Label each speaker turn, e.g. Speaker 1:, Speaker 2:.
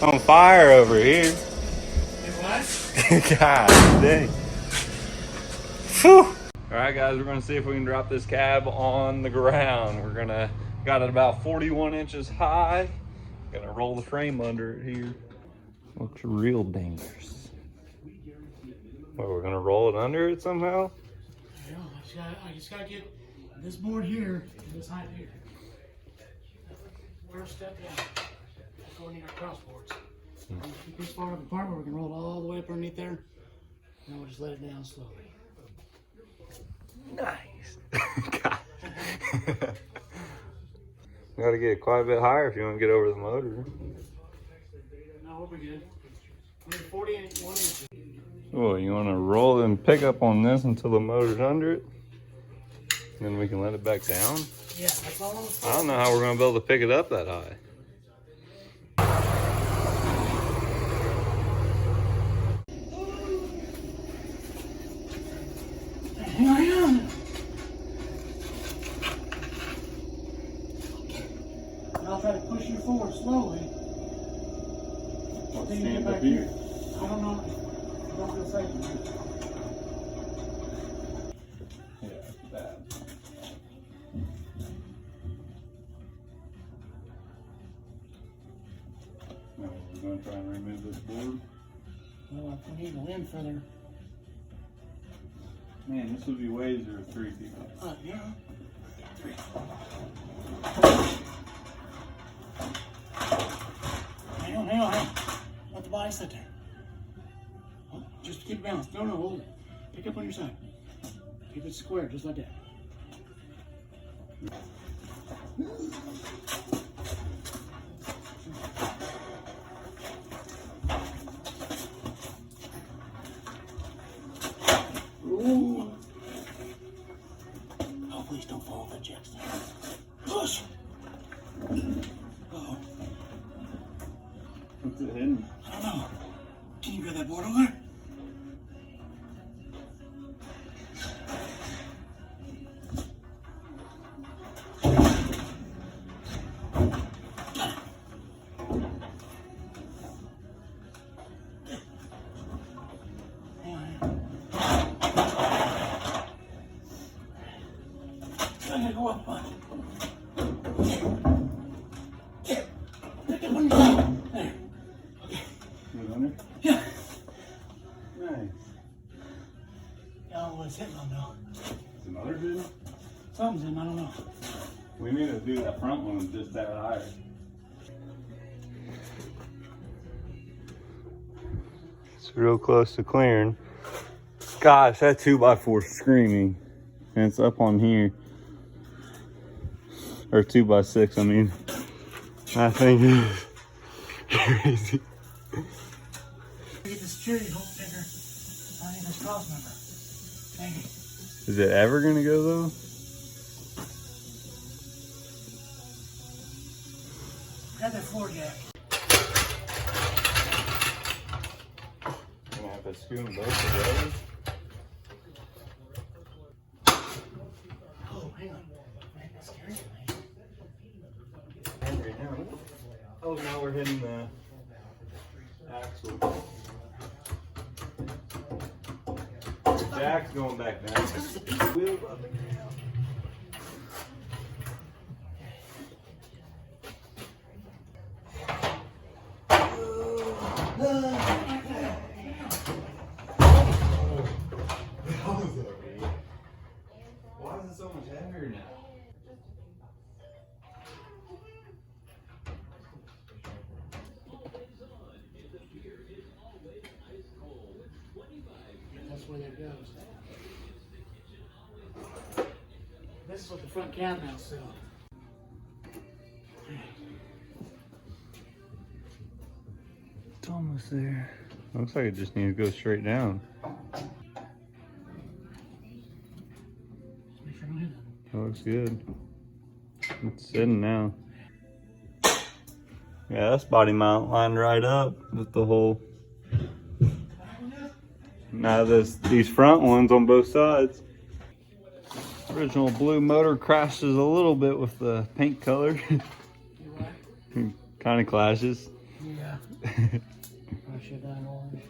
Speaker 1: on fire over here.
Speaker 2: What?
Speaker 1: God dang. Phew. Alright guys, we're gonna see if we can drop this cab on the ground. Got it about 41 inches high. Gonna roll the frame under it here. Looks real dangerous. Well, we're gonna roll it under it somehow?
Speaker 2: I just gotta get this board here and this height here. First step down. Before we need our cross boards. Keep this far apart where we can roll it all the way up underneath there. And then we'll just let it down slowly.
Speaker 1: Nice. God. Gotta get it quite a bit higher if you want to get over the motor.
Speaker 2: No, we'll be good. We're 41 inches.
Speaker 1: Well, you want to roll and pick up on this until the motor's under it? Then we can let it back down?
Speaker 2: Yeah, that's all
Speaker 1: I don't know how we're going to be able to pick it up that high.
Speaker 2: Here I am. And I'll try to push you forward slowly. Until you get back here. I don't know. I don't feel safe.
Speaker 1: Yeah, that's bad. Now we're going to try and remove this board.
Speaker 2: Well, we need to lean further.
Speaker 1: Man, this would be way easier with 3 people.
Speaker 2: Yeah. 3. Hang on. Let the body sit there. Oh, just keep it balanced. No, hold it. Pick up on your side. Keep it square, just like that. Ooh. Oh, please don't fall off the jacks. Push! Uh-oh.
Speaker 1: What's it hitting?
Speaker 2: I don't know. Can you grab that board over? I'm gonna go up. Pick up on your side. There.
Speaker 1: Is it under?
Speaker 2: Yeah.
Speaker 1: Nice.
Speaker 2: I don't know what it's hitting on though.
Speaker 1: Is the motor hitting?
Speaker 2: Something's in, I don't know.
Speaker 1: We need to do that front one just that higher. It's real close to clearing. Gosh, that 2x4 is screaming. And it's up on here. Or 2x6, I mean. I think it's crazy.
Speaker 2: Get the security hook bigger. I need this cross member. Dang it.
Speaker 1: Is it ever gonna go though?
Speaker 2: Grab that floor jack.
Speaker 1: I'm gonna have to screw them both together.
Speaker 2: Oh, hang on. Man, that's scary.
Speaker 1: Oh, now we're hitting the axle. The jack's going back down. Wheels up and down. Why is it so much heavier now?
Speaker 2: That's where that goes. This is what the front cab mounts to.
Speaker 1: It's almost there. Looks like it just needs to go straight down.
Speaker 2: Make sure I don't hit it.
Speaker 1: That looks good. It's sitting now. Yeah, that's body mount lined right up with the whole. Now these front ones on both sides. Original blue motor crashes a little bit with the paint color.
Speaker 2: You right?
Speaker 1: Kind of clashes.
Speaker 2: Yeah. I should have done orange.